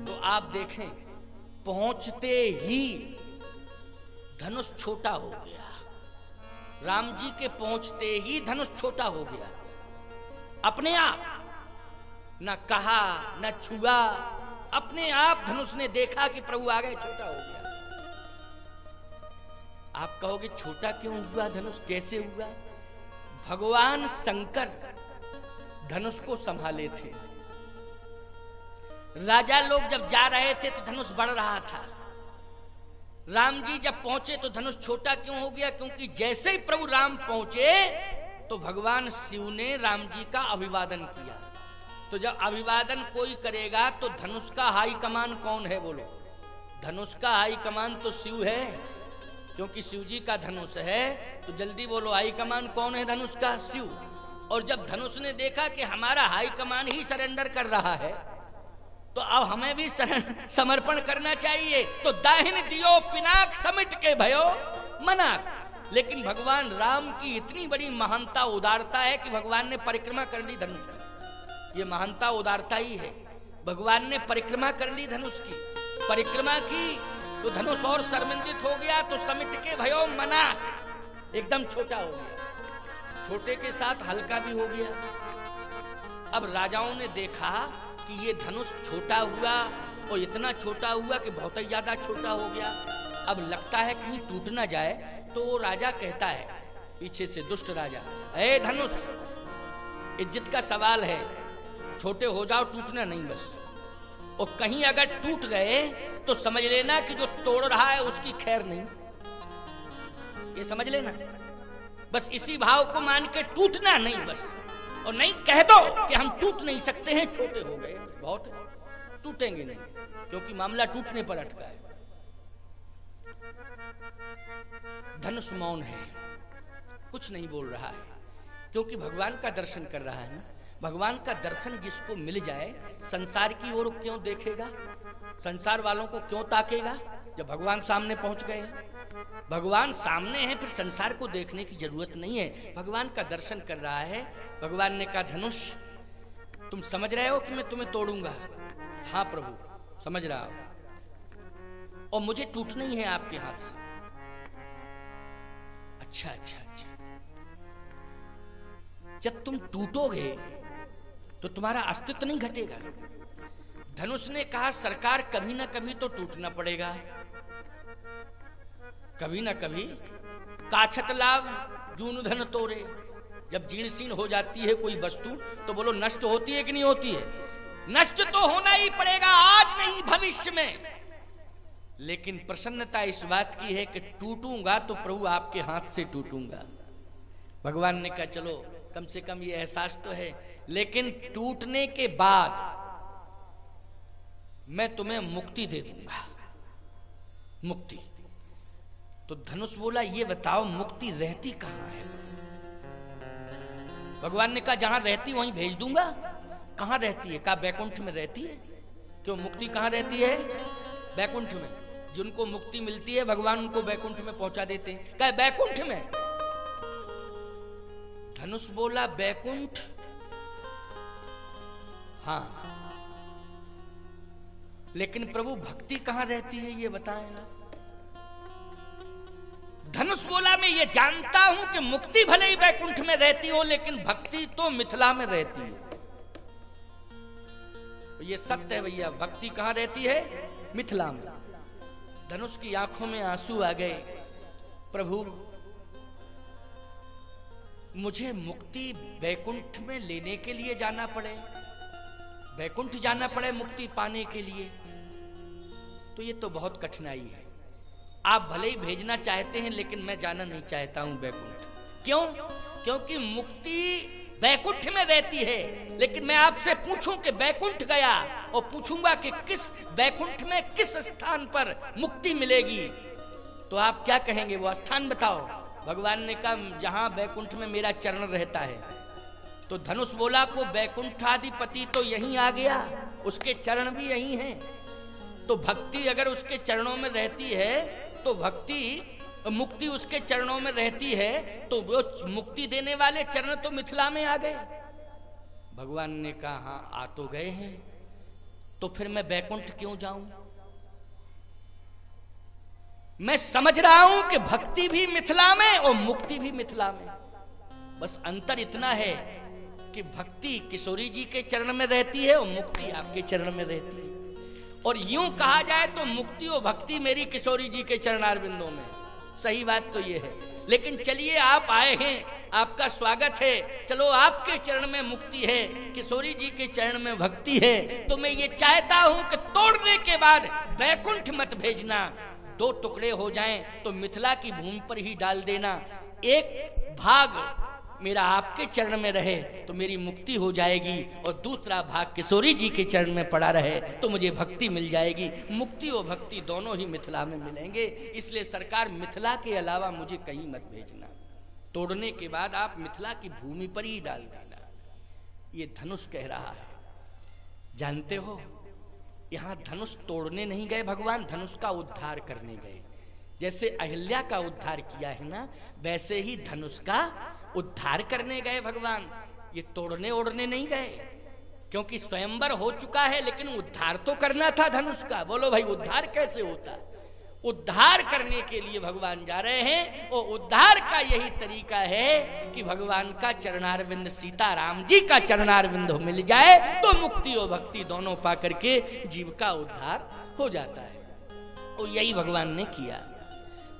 तो आप देखें, पहुंचते ही धनुष छोटा हो गया। राम जी के पहुंचते ही धनुष छोटा हो गया, अपने आप, न कहा न छुआ, अपने आप धनुष ने देखा कि प्रभु आ गए, छोटा हो गया। आप कहोगे छोटा क्यों हुआ धनुष, कैसे हुआ? भगवान शंकर धनुष को संभाले थे। राजा लोग जब जा रहे थे तो धनुष बढ़ रहा था। राम जी जब पहुंचे तो धनुष छोटा क्यों हो गया? क्योंकि जैसे ही प्रभु राम पहुंचे तो भगवान शिव ने राम जी का अभिवादन किया। तो जब अभिवादन कोई करेगा तो धनुष का हाई कमान कौन है? बोलो, धनुष का हाई कमान तो शिव है, क्योंकि शिव जी का धनुष है। तो जल्दी बोलो, हाई कमान कौन है धनुष का? शिव। और जब धनुष ने देखा कि हमारा हाई कमान ही सरेंडर कर रहा है, तो अब हमें भी समर्पण करना चाहिए। तो दाहिन दियो पिनाक समिट के भयो मनाक। लेकिन भगवान राम की इतनी बड़ी महानता उदारता है कि भगवान ने परिक्रमा कर ली धनुष की। ये महानता उदारता ही है। भगवान ने परिक्रमा कर ली धनुष की, परिक्रमा की तो धनुष और शर्मिंदित हो गया, तो समिट के भयो मनाक, एकदम छोटा हो गया। छोटे के साथ हल्का भी हो गया। अब राजाओं ने देखा कि ये धनुष छोटा हुआ, और इतना छोटा हुआ कि बहुत ही ज्यादा छोटा हो गया। अब लगता है कहीं टूट ना जाए, तो वो राजा कहता है पीछे से, दुष्ट राजा, ए धनुष, इज्जत का सवाल है, छोटे हो जाओ, टूटना नहीं बस। और कहीं अगर टूट गए तो समझ लेना कि जो तोड़ रहा है उसकी खैर नहीं, ये समझ लेना बस। इसी भाव को मान के टूटना नहीं बस, और नहीं कह दो कि हम टूट नहीं सकते हैं, छोटे हो गए, बहुत टूटेंगे नहीं, क्योंकि मामला टूटने पर अटका है। धनुष मौन है, कुछ नहीं बोल रहा है, क्योंकि भगवान का दर्शन कर रहा है ना। भगवान का दर्शन जिसको मिल जाए संसार की ओर क्यों देखेगा, संसार वालों को क्यों ताकेगा जब भगवान सामने पहुंच गए हैं। भगवान सामने हैं, फिर संसार को देखने की जरूरत नहीं है, भगवान का दर्शन कर रहा है। भगवान ने कहा धनुष तुम समझ रहे हो कि मैं तुम्हें तोड़ूंगा? हाँ प्रभु समझ रहा हूं, और मुझे टूटना ही है आपके हाथ से। अच्छा अच्छा अच्छा, जब तुम टूटोगे तो तुम्हारा अस्तित्व नहीं घटेगा। धनुष ने कहा सरकार कभी ना कभी तो टूटना पड़ेगा, कभी ना कभी। काछत लाभ जून धन तोरे, जब जीर्ण शीर्ण हो जाती है कोई वस्तु तो बोलो नष्ट होती है कि नहीं होती है? नष्ट तो होना ही पड़ेगा, आज नहीं भविष्य में। लेकिन प्रसन्नता इस बात की है कि टूटूंगा तो प्रभु आपके हाथ से टूटूंगा। भगवान ने कहा चलो कम से कम ये एहसास तो है, लेकिन टूटने के बाद मैं तुम्हें मुक्ति दे दूंगा। मुक्ति तो धनुष बोला ये बताओ मुक्ति रहती कहां है? भगवान ने कहा जहां रहती वहीं भेज दूंगा। कहां रहती है? कहा बैकुंठ में रहती है। क्यों मुक्ति कहां रहती है? बैकुंठ में। जिनको मुक्ति मिलती है भगवान उनको बैकुंठ में पहुंचा देते हैं। कहा बैकुंठ में। धनुष बोला बैकुंठ? हाँ, लेकिन प्रभु भक्ति कहां रहती है ये बताएं ना। धनुष बोला मैं ये जानता हूं कि मुक्ति भले ही बैकुंठ में रहती हो, लेकिन भक्ति तो मिथिला में रहती है। ये सत्य है भैया, भक्ति कहां रहती है? मिथिला में। धनुष की आंखों में आंसू आ गए। प्रभु मुझे मुक्ति बैकुंठ में लेने के लिए जाना पड़े, बैकुंठ जाना पड़े मुक्ति पाने के लिए, तो ये तो बहुत कठिनाई है। आप भले ही भेजना चाहते हैं लेकिन मैं जाना नहीं चाहता हूं बैकुंठ। क्यों? क्योंकि मुक्ति बैकुंठ में रहती है। लेकिन मैं आपसे पूछूं कि बैकुंठ गया और पूछूंगा कि किस बैकुंठ में किस स्थान पर मुक्ति मिलेगी, तो आप क्या कहेंगे? वो स्थान बताओ। भगवान ने कहा जहां बैकुंठ में मेरा चरण रहता है। तो धनुष बोला को बैकुंठाधिपति तो यहीं आ गया, उसके चरण भी यहीं हैं। तो भक्ति अगर उसके चरणों में रहती है तो भक्ति मुक्ति उसके चरणों में रहती है, तो वो मुक्ति देने वाले चरण तो मिथिला में आ गए। भगवान ने कहा हाँ आ तो गए हैं, तो फिर मैं बैकुंठ क्यों जाऊं? मैं समझ रहा हूं कि भक्ति भी मिथिला में और मुक्ति भी मिथिला में। बस अंतर इतना है कि भक्ति किशोरी जी के चरण में रहती है और मुक्ति आपके चरण में रहती है। और यूं कहा जाए तो मुक्ति और भक्ति मेरी किशोरी जी के चरणारविंदों में। सही बात तो ये है। लेकिन चलिए आप आए हैं, आपका स्वागत है, चलो आपके चरण में मुक्ति है, किशोरी जी के चरण में भक्ति है। तो मैं ये चाहता हूं कि तोड़ने के बाद बैकुंठ मत भेजना, 2 टुकड़े हो जाएं तो मिथिला की भूमि पर ही डाल देना। एक भाग मेरा आपके चरण में रहे तो मेरी मुक्ति हो जाएगी, और दूसरा भाग किशोरी जी के चरण में पड़ा रहे तो मुझे भक्ति मिल जाएगी। मुक्ति और भक्ति दोनों ही मिथिला में मिलेंगे। इसलिए सरकार मिथिला के अलावा मुझे कहीं मत भेजना। तोड़ने के बाद आप मिथिला की भूमि पर ही डाल देना। ये धनुष कह रहा है। जानते हो यहां धनुष तोड़ने नहीं गए भगवान, धनुष का उद्धार करने गए। जैसे अहिल्या का उद्धार किया है ना, वैसे ही धनुष का उद्धार करने गए भगवान। ये तोड़ने ओड़ने नहीं गए, क्योंकि स्वयंवर हो चुका है, लेकिन उद्धार तो करना था धनुष का। बोलो भाई उद्धार कैसे होता? उद्धार करने के लिए भगवान जा रहे हैं, और उद्धार का यही तरीका है कि भगवान का चरणारविंद, सीताराम जी का चरणारविंद मिल जाए तो मुक्ति और भक्ति दोनों पा करके जीव का उद्धार हो जाता है। और यही भगवान ने किया।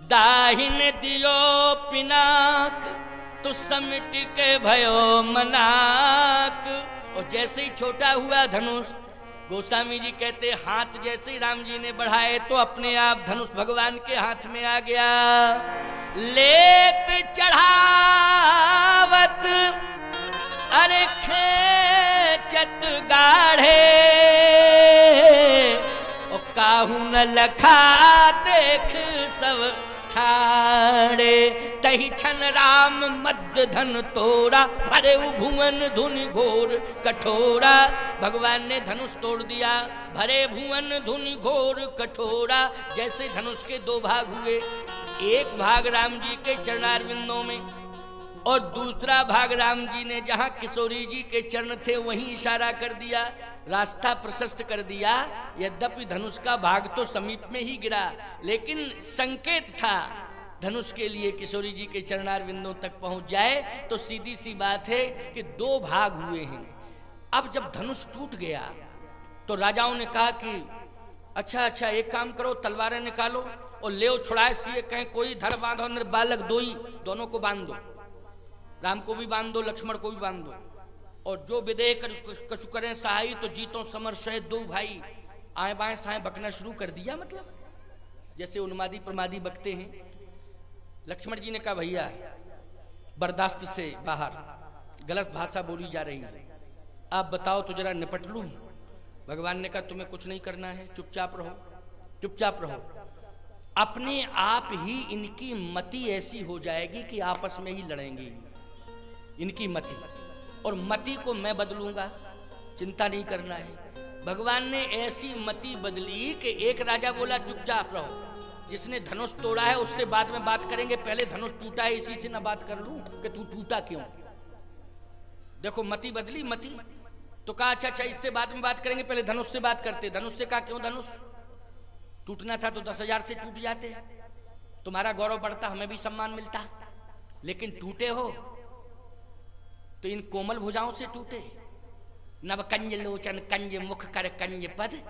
दाहिन दियो पिनाक तो समिट के भयो मनाक। और जैसे ही छोटा हुआ धनुष, गोस्वामी जी कहते हाथ जैसे ही राम जी ने बढ़ाए तो अपने आप धनुष भगवान के हाथ में आ गया। लेत चढ़ावत अरे खेचत गाढ़े, और काहू न लखा देख सब ठाड़े। तही छन राम मध्य धन तोड़ा, भरे भुवन धुनि घोर कठोरा। भगवान ने धनुष तोड़ दिया, भरे भुवन धुनि घोर कठोरा। जैसे धनुष के दो भाग हुए, एक भाग राम जी के चरणारविंदों में और दूसरा भाग राम जी ने जहां किशोरी जी के चरण थे वहीं इशारा कर दिया, रास्ता प्रशस्त कर दिया। यद्यपि धनुष का भाग तो समीप में ही गिरा, लेकिन संकेत था धनुष के लिए किशोरी जी के चरणारविंदों तक पहुंच जाए। तो सीधी सी बात है कि दो भाग हुए हैं। अब जब धनुष टूट गया तो राजाओं ने कहा कि अच्छा एक काम करो, तलवारें निकालो और ले छुड़ाए सिए, कहें कोई धर बांधो, निर्बालक दोई, दोनों को बांध दो, राम को भी बांध दो, लक्ष्मण को भी बांध दो। और जो विदेह कछु करें सहाई, तो जीतों समर सहित दो भाई। आए बाएं साएं बकना शुरू कर दिया, मतलब जैसे उन्मादी प्रमादी बकते हैं। लक्ष्मण जी ने कहा भैया बर्दाश्त से बाहर, गलत भाषा बोली जा रही है, आप बताओ तो जरा निपट लूं। भगवान ने कहा तुम्हें कुछ नहीं करना है, चुपचाप रहो, चुपचाप रहो। अपने आप ही इनकी मति ऐसी हो जाएगी कि आपस में ही लड़ेंगे इनकी मति, और मति को मैं बदलूंगा, चिंता नहीं करना है। भगवान ने ऐसी मति बदली कि एक राजा बोला चुपचाप रहो, जिसने धनुष तोड़ा है उससे बाद में बात करेंगे, पहले धनुष टूटा है इसी से ना बात कर लूं कि तू टूटा क्यों। देखो मति बदली, मति तो कहा अच्छा इससे बाद में बात करेंगे, पहले धनुष से बात करते। धनुष से कहा क्यों, धनुष टूटना था तो 10,000 से टूट जाते, तुम्हारा गौरव बढ़ता, हमें भी सम्मान मिलता, लेकिन टूटे हो तो इन कोमल भुजाओं से टूटे। नव कंज लोचन कंज मुख कर कंज पद,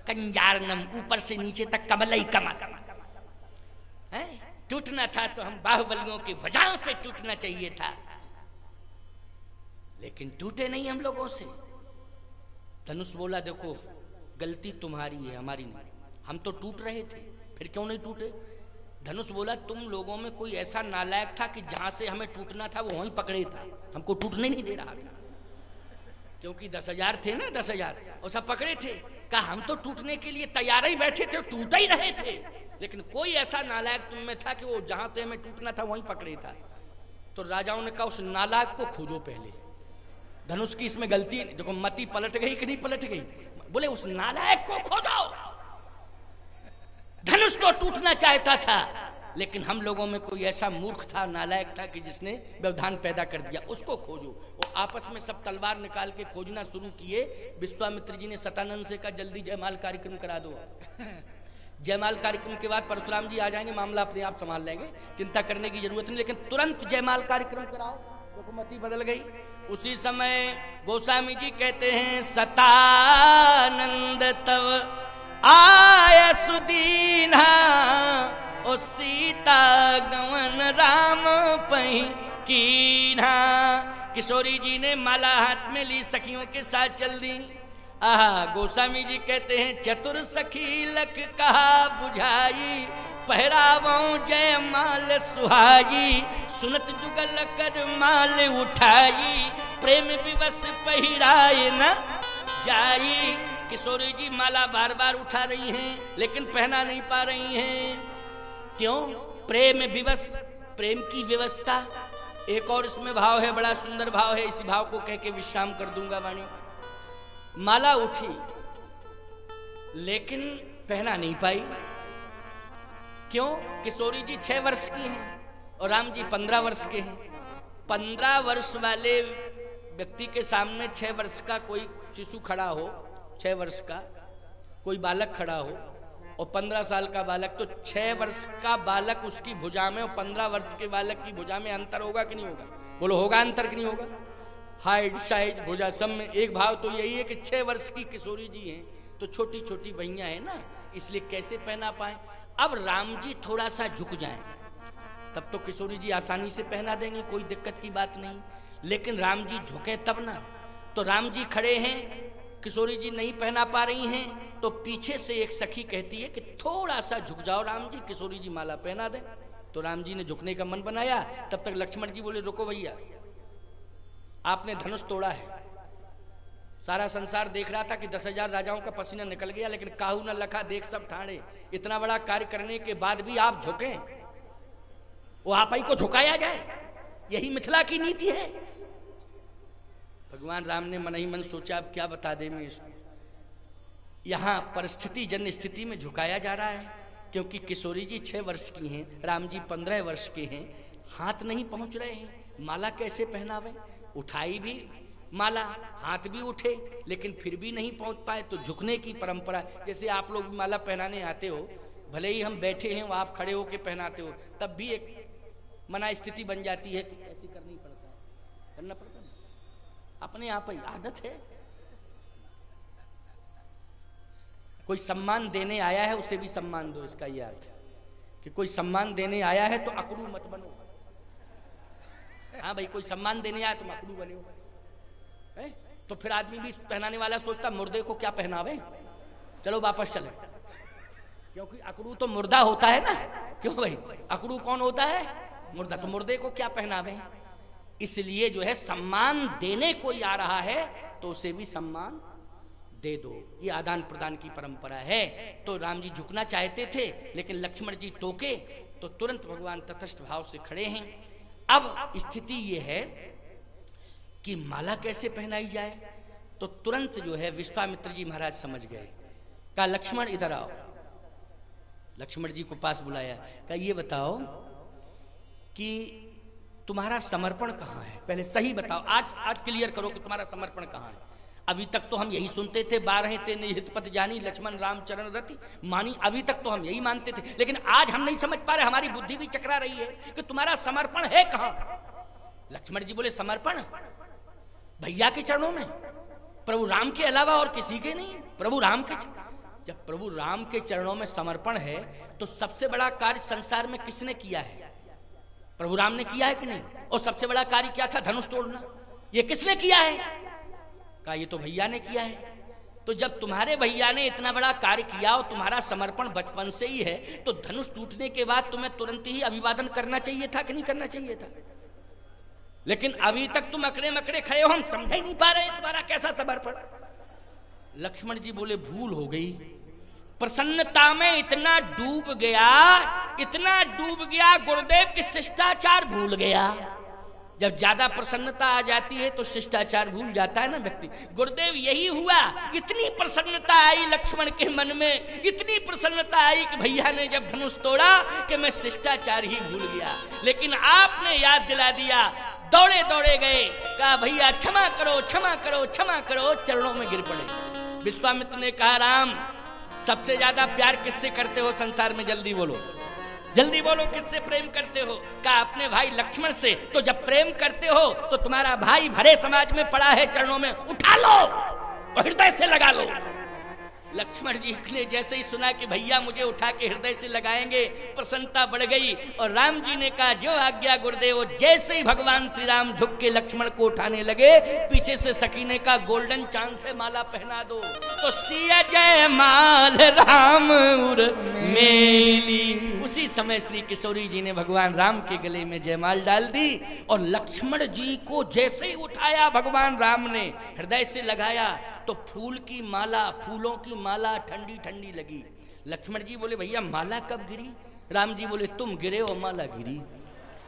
कंजारनम ऊपर से नीचे तक कमल ही कमल है। टूटना था तो हम बाहुबलियों की भुजाओं से टूटना चाहिए था, लेकिन टूटे नहीं हम लोगों से। धनुष बोला देखो गलती तुम्हारी है, हमारी नहीं, हम तो टूट रहे थे, फिर क्यों नहीं टूटे। धनुष बोला तुम लोगों में कोई ऐसा नालायक था कि जहां से हमें टूटना था वो वहीं पकड़े था, हमको टूटने नहीं दे रहा था, क्योंकि 10,000 थे ना, 10,000 और सब पकड़े थे। कहा हम तो टूटने के लिए तैयार ही बैठे थे, टूट ही रहे थे, लेकिन कोई ऐसा नालायक तुम में था कि वो जहां से हमें टूटना था वहीं पकड़े था। तो राजाओं ने कहा उस नालायक को खोजो पहले, धनुष की इसमें गलती, देखो मति पलट गई कि नहीं पलट गई। बोले उस नालायक को खोजो, धनुष तो टूटना चाहता था, लेकिन हम लोगों में कोई ऐसा मूर्ख था, नालायक था कि जिसने व्यवधान पैदा कर दिया, उसको खोजो। वो आपस में सब तलवार निकाल के खोजना शुरू किए। विश्वामित्र जी ने सतानंद से कहा जल्दी जयमाल कार्यक्रम करा दो। जयमाल कार्यक्रम के बाद परशुराम जी आ जाएंगे, मामला अपने आप संभाल लेंगे, चिंता करने की जरूरत नहीं, लेकिन तुरंत जयमाल कार्यक्रम कराओ। तो मति बदल गई। उसी समय गोस्वामी जी कहते हैं सतानंद तव आय सुदीना, ओ सीता गवन राम पही कीन्हा। किशोरी जी ने माला हाथ में ली, सखियों के साथ चल दी। आहा, गोस्वामी जी कहते हैं चतुर सखी लख कहा बुझाई, पहरावों जय माल सुहाई, सुनत जुगल कर माल उठाई, प्रेम विवश पहिराए न जाई। किशोरी जी माला बार बार उठा रही हैं, लेकिन पहना नहीं पा रही हैं। क्यों? प्रेम विवश, प्रेम की व्यवस्था। एक और इसमें भाव है, बड़ा सुंदर भाव है, इसी भाव को कह के विश्राम कर दूंगा वाणी। माला उठी लेकिन पहना नहीं पाई। क्यों? किशोरी जी 6 वर्ष की हैं और राम जी 15 वर्ष के हैं। 15 वर्ष वाले व्यक्ति के सामने 6 वर्ष का कोई शिशु खड़ा हो, 6 वर्ष का कोई बालक खड़ा हो और 15 साल का बालक, तो 6 वर्ष का बालक उसकी भुजा में और 15 वर्ष के बालक की भुजा में अंतर होगा कि नहीं होगा? बोलो होगा अंतर कि नहीं होगा? हाइट साइज भुजा सब में एक भाव तो यही है कि 6 वर्ष की किशोरी जी हैं तो छोटी छोटी भैया है ना, इसलिए कैसे पहना पाए। अब राम जी थोड़ा सा झुक जाएं तब तो किशोरी जी आसानी से पहना देंगे, कोई दिक्कत की बात नहीं। लेकिन राम जी झुके तब ना। तो राम जी खड़े हैं, किशोरी जी नहीं पहना पा रही हैं, तो पीछे से एक सखी कहती है कि थोड़ा सा झुक जाओ राम जी, किशोरी जी माला पहना दें। तो राम जी ने झुकने का मन बनाया। तब तक लक्ष्मण जी बोले रुको भैया, आपने धनुष तोड़ा है। सारा संसार देख रहा था कि 10,000 राजाओं का पसीना निकल गया, लेकिन काहू न लखा देख सब ठाणे। इतना बड़ा कार्य करने के बाद भी आप झुके, वो आप ही को झुकाया जाए, यही मिथिला की नीति है। भगवान राम ने मन ही मन सोचा अब क्या बता दे मैं इसको। यहां परिस्थिति जन्य स्थिति में झुकाया जा रहा है, क्योंकि किशोरी जी 6 वर्ष की हैं, राम जी 15 वर्ष के हैं, हाथ नहीं पहुंच रहे हैं, माला कैसे पहनावे। उठाई भी माला, हाथ भी उठे, लेकिन फिर भी नहीं पहुंच पाए, तो झुकने की परंपरा। जैसे आप लोग माला पहनाने आते हो, भले ही हम बैठे हैं, आप खड़े होके पहनाते हो, तब भी एक मना स्थिति बन जाती है, ऐसी करनी पड़ता है, करना पड़ता है, अपने आप ही आदत है। कोई सम्मान देने आया है उसे भी सम्मान दो, इसका यह अर्थ है कि कोई सम्मान देने आया है तो अकड़ू मत बनो। हाँ भाई, कोई सम्मान देने आया तुम अकड़ू बने हो, तो फिर आदमी भी पहनाने वाला सोचता मुर्दे को क्या पहनावे, चलो वापस चले, क्योंकि अकड़ू तो मुर्दा होता है ना। क्यों भाई, अकड़ू कौन होता है, मुर्दा, तो मुर्दे को क्या पहनावे। इसलिए जो है सम्मान देने कोई आ रहा है तो उसे भी सम्मान दे दो, ये आदान प्रदान की परंपरा है। तो राम जी झुकना चाहते थे, लेकिन लक्ष्मण जी टोके, तो तुरंत भगवान तटस्थ भाव से खड़े हैं। अब स्थिति ये है कि माला कैसे पहनाई जाए, तो तुरंत जो है विश्वामित्र जी महाराज समझ गए, कहा लक्ष्मण इधर आओ। लक्ष्मण जी को पास बुलाया, कहा ये बताओ कि तुम्हारा समर्पण कहाँ है, पहले सही बताओ, आज क्लियर करो कि तुम्हारा समर्पण कहाँ है। अभी तक तो हम यही सुनते थे, 12 ते निहित पथ जानी, लक्ष्मण राम चरण रति मानी, अभी तक तो हम यही मानते थे, लेकिन आज हम नहीं समझ पा रहे, हमारी बुद्धि भी चकरा रही है कि तुम्हारा समर्पण है कहाँ। लक्ष्मण जी बोले समर्पण भैया के चरणों में, प्रभु राम के अलावा और किसी के नहीं, प्रभु राम के। जब प्रभु राम के चरणों में समर्पण है तो सबसे बड़ा कार्य संसार में किसने किया है, प्रभु राम ने किया है कि नहीं। और सबसे बड़ा कार्य क्या था, धनुष तोड़ना, ये किसने किया है, कहा ये तो भैया ने किया है। तो जब तुम्हारे भैया ने इतना बड़ा कार्य किया और तुम्हारा समर्पण बचपन से ही है, तो धनुष टूटने के बाद तुम्हें तुरंत ही अभिवादन करना चाहिए था कि नहीं करना चाहिए था। लेकिन अभी तक तुम अकड़े मकड़े खड़े हो, हम समझ ही नहीं पा रहे तुम्हारा कैसा समर्पण। लक्ष्मण जी बोले भूल हो गई, प्रसन्नता में इतना डूब गया गुरुदेव की शिष्टाचार भूल गया। जब ज्यादा प्रसन्नता आ जाती है तो शिष्टाचार भूल जाता है ना व्यक्ति। गुरुदेव यही हुआ, इतनी प्रसन्नता आई लक्ष्मण के मन में, इतनी प्रसन्नता आई कि भैया ने जब धनुष तोड़ा कि मैं शिष्टाचार ही भूल गया। लेकिन आपने याद दिला दिया, दौड़े दौड़े गए, कहा भैया क्षमा करो क्षमा करो क्षमा करो, चरणों में गिर पड़े। विश्वामित्र ने कहा राम सबसे ज्यादा प्यार किससे करते हो संसार में, जल्दी बोलो जल्दी बोलो, किससे प्रेम करते हो। कहा अपने भाई लक्ष्मण से। तो जब प्रेम करते हो तो तुम्हारा भाई भरे समाज में पड़ा है, चरणों में उठा लो और हृदय से लगा लो। लक्ष्मण जी ने जैसे ही सुना कि भैया मुझे उठा के हृदय से लगाएंगे, प्रसन्नता बढ़ गई। और राम जी ने कहा जो आज्ञा गुरुदेव। जैसे ही भगवान श्री राम झुक के लक्ष्मण को उठाने लगे, पीछे से सकीने का गोल्डन चांद से माला पहना दो। तो सिया जय माल राम उर मेली। उसी समय श्री किशोरी जी ने भगवान राम के गले में जयमाल डाल दी, और लक्ष्मण जी को जैसे ही उठाया भगवान राम ने, हृदय से लगाया, तो फूल की माला, फूलों की माला ठंडी ठंडी लगी। लक्ष्मण जी बोले भैया माला कब गिरी। राम जी बोले तुम गिरे और माला गिरी,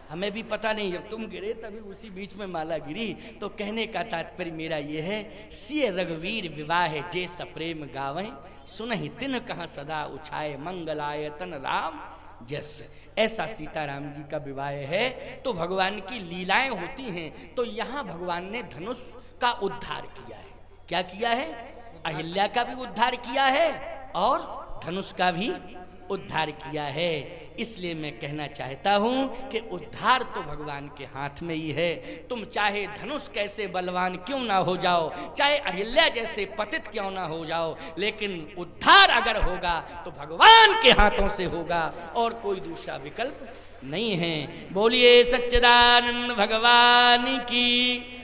हमें भी पता नहीं, जब तुम गिरे तभी उसी बीच में माला गिरी। तो कहने का तात्पर्य मेरा ये है, सिय रघुवीर विवाह जे सप्रेम गावें, सुनहि तिन कहाँ सदा उछाए मंगलायतन राम जस। ऐसा सीताराम जी का विवाह है। तो भगवान की लीलाएं होती हैं। तो यहाँ भगवान ने धनुष का उद्धार किया है। क्या किया है, अहिल्या का भी उद्धार किया है और धनुष का भी उद्धार किया है। इसलिए मैं कहना चाहता हूं कि उद्धार तो भगवान के हाथ में ही है। तुम चाहे धनुष कैसे बलवान क्यों ना हो जाओ, चाहे अहिल्या जैसे पतित क्यों ना हो जाओ, लेकिन उद्धार अगर होगा तो भगवान के हाथों से होगा और कोई दूसरा विकल्प नहीं है। बोलिए सच्चिदानंद भगवान की।